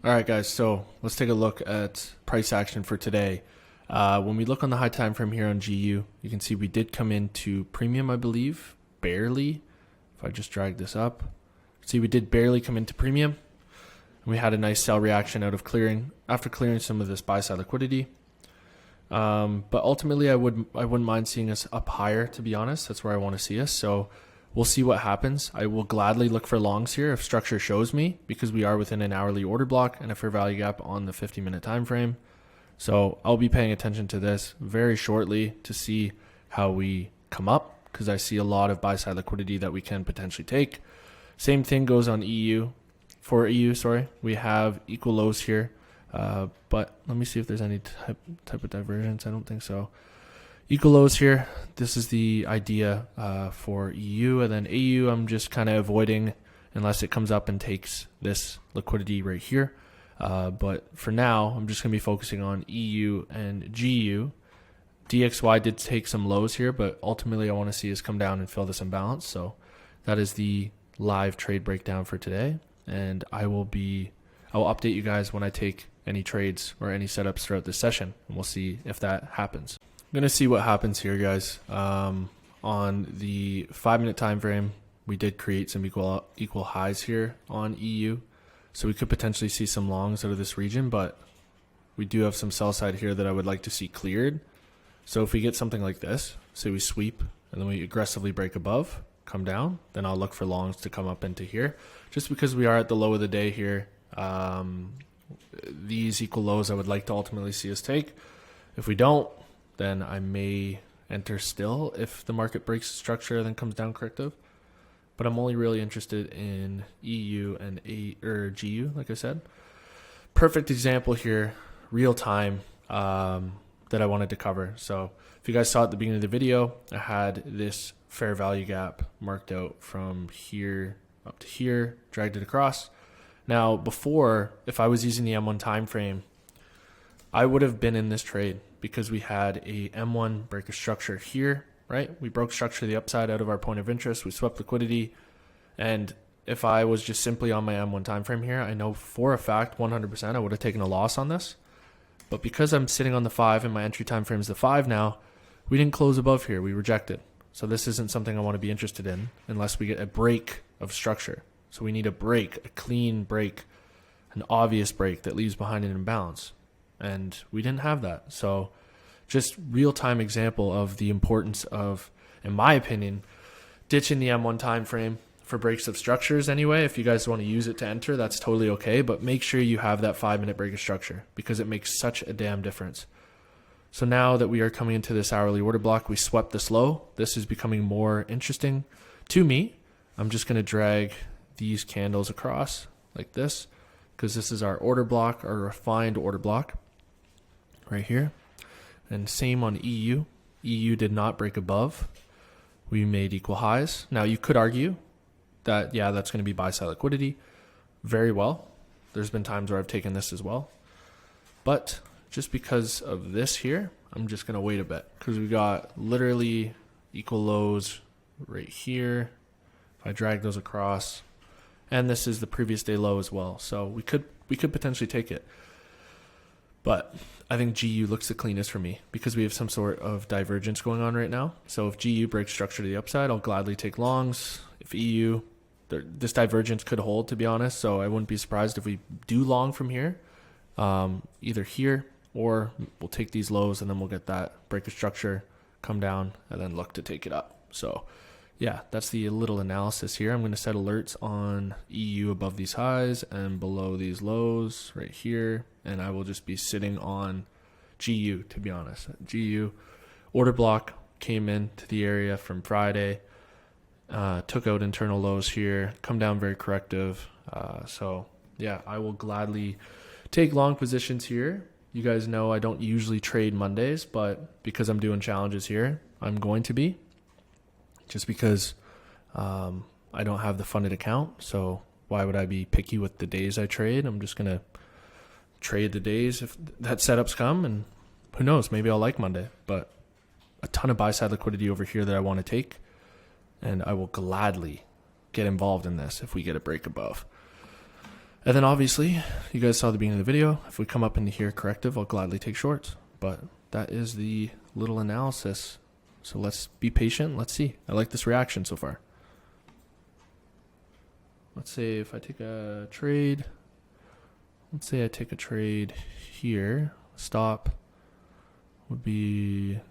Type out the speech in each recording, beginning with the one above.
All right, guys, so let's take a look at price action for today. When we look on the high time frame here on GU, you can see we did come into premium, I believe, barely. If I just drag this up, see we did barely come into premium. We had a nice sell reaction out of clearing after clearing some of this buy side liquidity. But ultimately, I wouldn't mind seeing us up higher. To be honest, that's where I want to see us. So we'll see what happens. I will gladly look for longs here if structure shows me, because we are within an hourly order block and a fair value gap on the 50-minute time frame. So I'll be paying attention to this very shortly to see how we come up, because I see a lot of buy side liquidity that we can potentially take. Same thing goes on EU. For EU, we have equal lows here, but let me see if there's any type of divergence. I don't think so. Equal lows here. This is the idea for EU, and then AU I'm just kind of avoiding unless it comes up and takes this liquidity right here. But for now, I'm just going to be focusing on EU and GU. DXY did take some lows here, but ultimately I want to see us come down and fill this imbalance. So that is the live trade breakdown for today, and I will update you guys when I take any trades or any setups throughout this session, and we'll see if that happens. I'm going to see what happens here, guys. On the 5-minute time frame, we did create some equal highs here on EU, so we could potentially see some longs out of this region, but we do have some sell side here that I would like to see cleared. So if we get something like this, say we sweep and then we aggressively break above, come down, then I'll look for longs to come up into here, just because we are at the low of the day here. These equal lows I would like to ultimately see us take. If we don't, then I may enter still if the market breaks the structure and then comes down corrective. But I'm only really interested in EU and GU, like I said. Perfect example here, real time, that I wanted to cover. So if you guys saw at the beginning of the video, I had this fair value gap marked out from here up to here, dragged it across. Now before, if I was using the M1 time frame, I would have been in this trade because we had a M1 break of structure here, right? We broke structure to the upside out of our point of interest. We swept liquidity. And if I was just simply on my M1 time frame here, I know for a fact 100% I would have taken a loss on this. But because I'm sitting on the 5 and my entry time frame is the 5 now, we didn't close above here. We rejected. So this isn't something I want to be interested in unless we get a break of structure. So we need a break, a clean break, an obvious break that leaves behind an imbalance. And we didn't have that. So just real-time example of the importance of, in my opinion, ditching the M1 time frame for breaks of structures anyway. If you guys want to use it to enter, that's totally okay. But make sure you have that 5-minute break of structure because it makes such a damn difference. So now that we are coming into this hourly order block, we swept this low. This is becoming more interesting to me. I'm just going to drag these candles across like this because this is our order block, our refined order block right here. And same on EU. EU did not break above. We made equal highs. Now you could argue that, yeah, that's going to be buy side liquidity. Very well. There's been times where I've taken this as well. But just because of this here, I'm just going to wait a bit because we got literally equal lows right here. If I drag those across, and this is the previous day low as well. So we could potentially take it. But I think GU looks the cleanest for me because we have some sort of divergence going on right now. So if GU breaks structure to the upside, I'll gladly take longs. If EU, this divergence could hold, to be honest. So I wouldn't be surprised if we do long from here, either here or we'll take these lows and then we'll get that break of structure, come down, and then look to take it up. So yeah, that's the little analysis here. I'm going to set alerts on EU above these highs and below these lows right here. And I will just be sitting on GU, to be honest. GU order block came into the area from Friday, took out internal lows here, come down very corrective. So yeah, I will gladly take long positions here. You guys know I don't usually trade Mondays, but because I'm doing challenges here, I'm going to be. Just because I don't have the funded account, so why would I be picky with the days I trade? I'm just going to trade the days if that setups come, and who knows, maybe I'll like Monday. But a ton of buy side liquidity over here that I want to take, and I will gladly get involved in this if we get a break above. And then obviously, you guys saw the beginning of the video. If we come up into here corrective, I'll gladly take shorts. But that is the little analysis. So let's be patient. Let's see. I like this reaction so far. Let's say if I take a trade, let's say I take a trade here. Stop would be,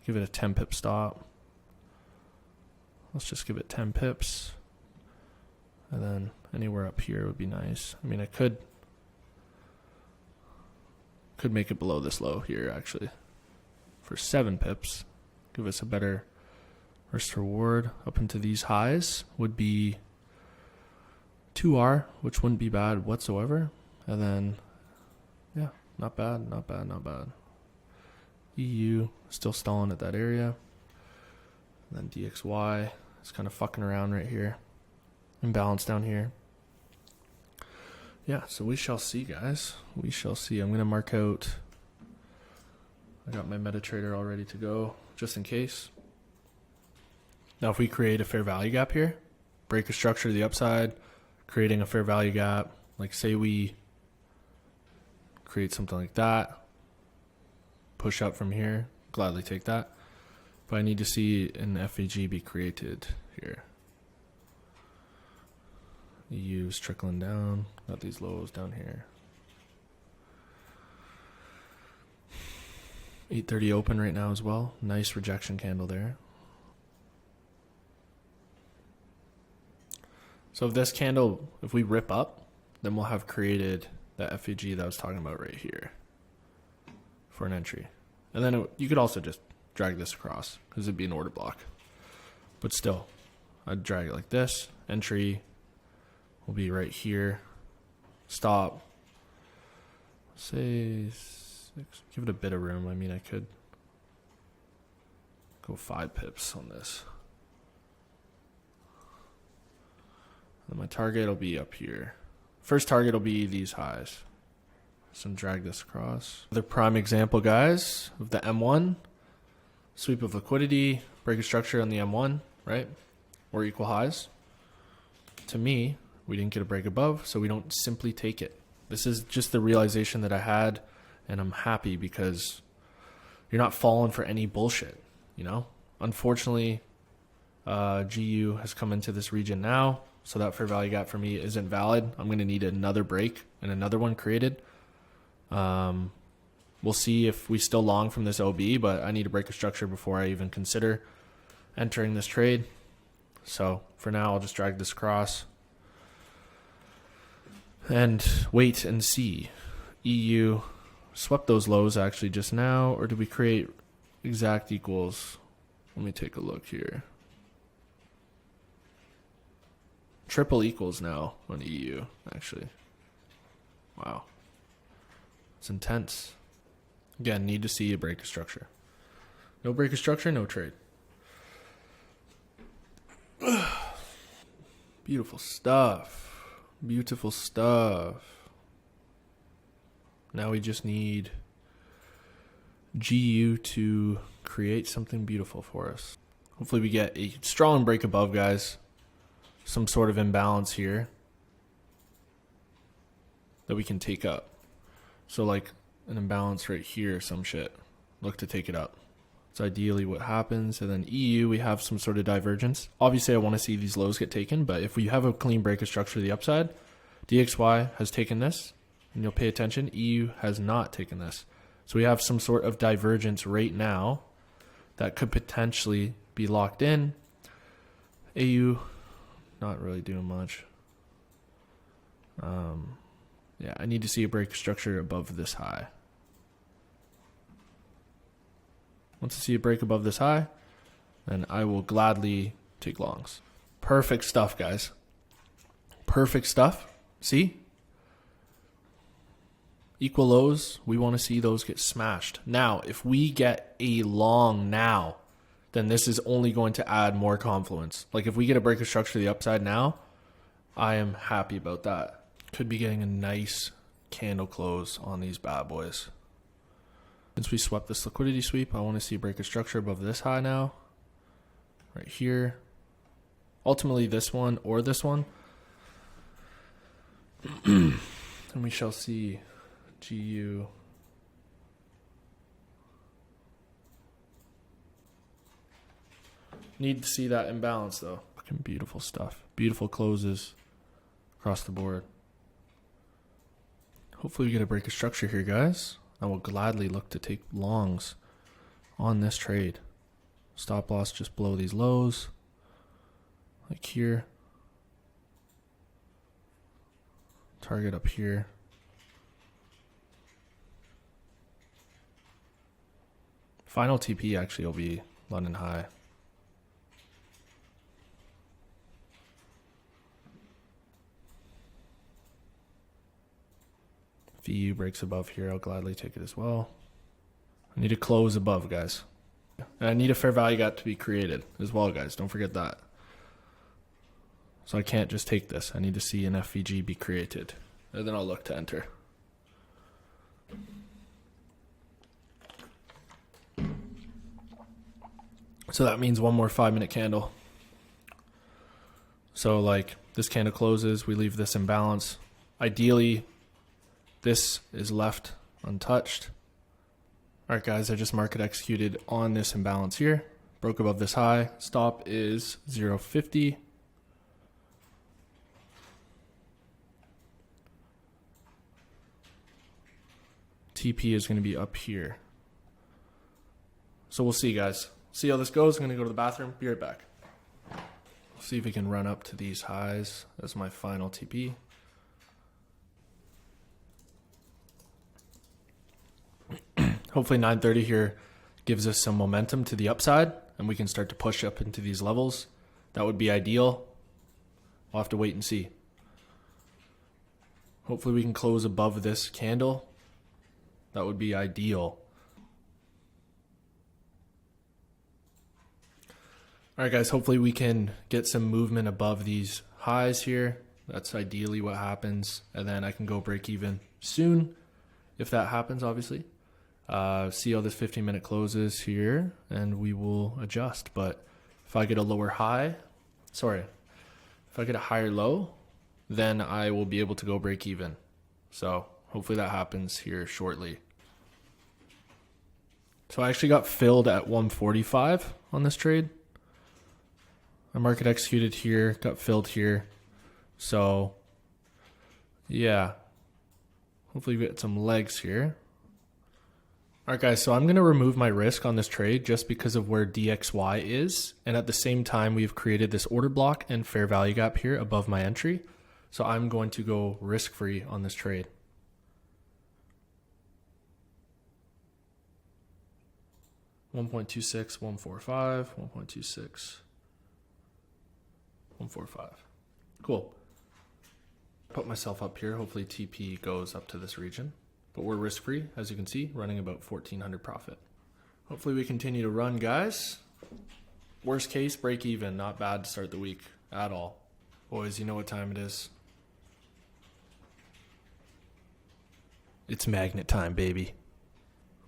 give it a 10 pip stop. Let's just give it 10 pips. And then anywhere up here would be nice. I mean, I could make it below this low here actually for 7 pips. Give us a better risk reward. Up into these highs would be 2R, which wouldn't be bad whatsoever. And then, yeah, not bad, not bad, not bad. EU still stalling at that area. And then DXY is kind of fucking around right here. Imbalance down here. Yeah, so we shall see, guys. We shall see. I'm going to mark out. I got my MetaTrader all ready to go, just in case. Now, if we create a fair value gap here, break a structure to the upside, creating a fair value gap, like say we create something like that, push up from here, gladly take that. But I need to see an FVG be created here. EU's trickling down. Got these lows down here. 8:30 open right now as well. Nice rejection candle there. So if this candle, if we rip up, then we'll have created that FVG that I was talking about right here for an entry. And then you could also just drag this across because it'd be an order block. But still, I'd drag it like this. Entry will be right here. Stop. Say 6. Give it a bit of room. I mean, I could go 5 pips on this. And my target will be up here. First target will be these highs. So drag this across. The prime example, guys, of the M1. Sweep of liquidity. Break a structure on the M1, right? Or equal highs. To me, we didn't get a break above, so we don't simply take it. This is just the realization that I had, and I'm happy because you're not falling for any bullshit, you know? Unfortunately, GU has come into this region now, so that fair value gap for me isn't valid. I'm going to need another break and another one created. We'll see if we still long from this OB, but I need to break a structure before I even consider entering this trade. So for now, I'll just drag this across and wait and see. EU swept those lows actually just now, or did we create exact equals? Let me take a look here. Triple equals now on EU, actually. Wow. It's intense. Again, need to see a break of structure. No break of structure, no trade. Beautiful stuff. Beautiful stuff. Now we just need GU to create something beautiful for us. Hopefully we get a strong break above, guys. Some sort of imbalance here that we can take up. So like an imbalance right here, some shit. Look to take it up. It's ideally what happens. And then EU, we have some sort of divergence. Obviously, I want to see these lows get taken, but if we have a clean break of structure to the upside, DXY has taken this, and you'll pay attention, EU has not taken this. So we have some sort of divergence right now that could potentially be locked in. AU, not really doing much. Yeah, I need to see a break of structure above this high. Once I see a break above this high, then I will gladly take longs. Perfect stuff, guys. Perfect stuff. See? Equal lows, we want to see those get smashed. Now, if we get a long now, then this is only going to add more confluence. Like if we get a break of structure to the upside now, I am happy about that. Could be getting a nice candle close on these bad boys. Since we swept this liquidity sweep, I want to see a break of structure above this high now. Right here. Ultimately this one or this one. And we shall see GU. Need to see that imbalance though. Fucking beautiful stuff. Beautiful closes across the board. Hopefully we get a break of structure here, guys. I will gladly look to take longs on this trade. Stop loss just below these lows. Like here. Target up here. Final TP actually will be London high. If EU breaks above here, I'll gladly take it as well. I need to close above, guys. And I need a fair value gap to be created as well, guys. Don't forget that. So I can't just take this. I need to see an FVG be created. And then I'll look to enter. So that means one more 5-minute candle. So like this candle closes, we leave this imbalance. Ideally, this is left untouched. All right, guys, I just market executed on this imbalance here. Broke above this high. Stop is 0.50. TP is going to be up here. So we'll see, guys. See how this goes. I'm going to go to the bathroom. Be right back. See if we can run up to these highs as my final TP. Hopefully 9:30 here gives us some momentum to the upside and we can start to push up into these levels. That would be ideal. We'll have to wait and see. Hopefully we can close above this candle. That would be ideal. All right, guys, hopefully we can get some movement above these highs here. That's ideally what happens. And then I can go break even soon if that happens, obviously. See how this 15-minute closes here, and we will adjust. But if I get a lower high, if I get a higher low, then I will be able to go break even. So hopefully that happens here shortly. So I actually got filled at 145 on this trade. I market executed here, got filled here. So yeah, hopefully we get some legs here. All right, guys, so I'm going to remove my risk on this trade just because of where DXY is. And at the same time, we've created this order block and fair value gap here above my entry. So I'm going to go risk-free on this trade. $1.26, 145, 1.26, 145. Cool. Put myself up here. Hopefully TP goes up to this region. But we're risk-free, as you can see, running about 1,400 profit. Hopefully we continue to run, guys. Worst case, break even. Not bad to start the week at all. Boys, you know what time it is. It's magnet time, baby.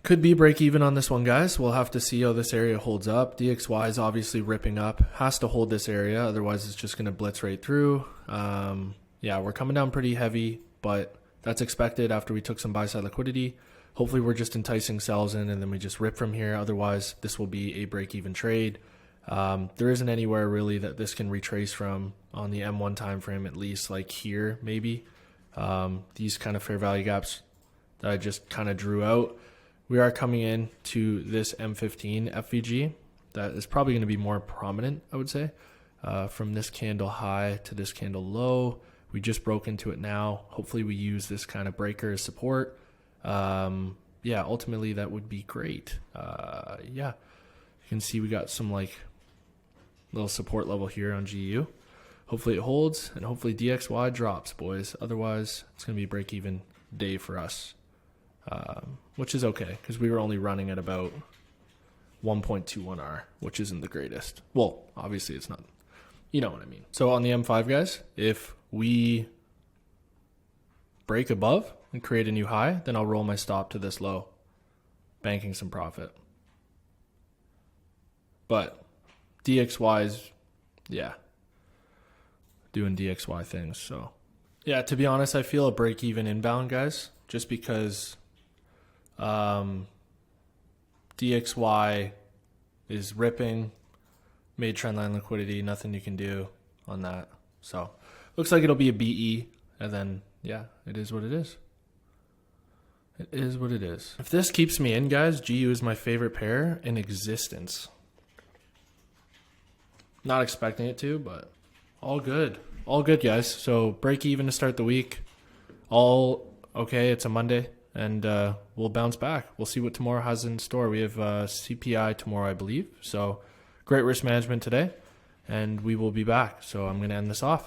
Could be break even on this one, guys. We'll have to see how this area holds up. DXY is obviously ripping up. Has to hold this area, otherwise it's just going to blitz right through. Yeah, we're coming down pretty heavy, but that's expected after we took some buy-side liquidity. Hopefully we're just enticing sells in and then we just rip from here. Otherwise, this will be a break-even trade. There isn't anywhere really that this can retrace from on the M1 time frame, at least like here maybe. These kind of fair value gaps that I just kind of drew out. We are coming in to this M15 FVG. That is probably going to be more prominent, I would say, from this candle high to this candle low. We just broke into it now. Hopefully we use this kind of breaker as support. Yeah, ultimately that would be great. Yeah, you can see we got some like little support level here on GU. Hopefully it holds and hopefully DXY drops, boys. Otherwise it's going to be break even day for us, which is okay because we were only running at about 1.21R, which isn't the greatest. Well, obviously it's not. You know what I mean. So on the M5, guys, if we break above and create a new high, then I'll roll my stop to this low, banking some profit. But DXY is, yeah, doing DXY things. So Yeah, to be honest, I feel a break even inbound, guys, just because DXY is ripping, made trendline liquidity, nothing you can do on that. So looks like it'll be a BE, and then yeah, it is what it is. It is what it is. If this keeps me in, guys, GU is my favorite pair in existence. Not expecting it to, but all good. All good, guys. So break even to start the week. All okay. It's a Monday, and we'll bounce back. We'll see what tomorrow has in store. We have CPI tomorrow, I believe. So great risk management today, and we will be back. So I'm going to end this off.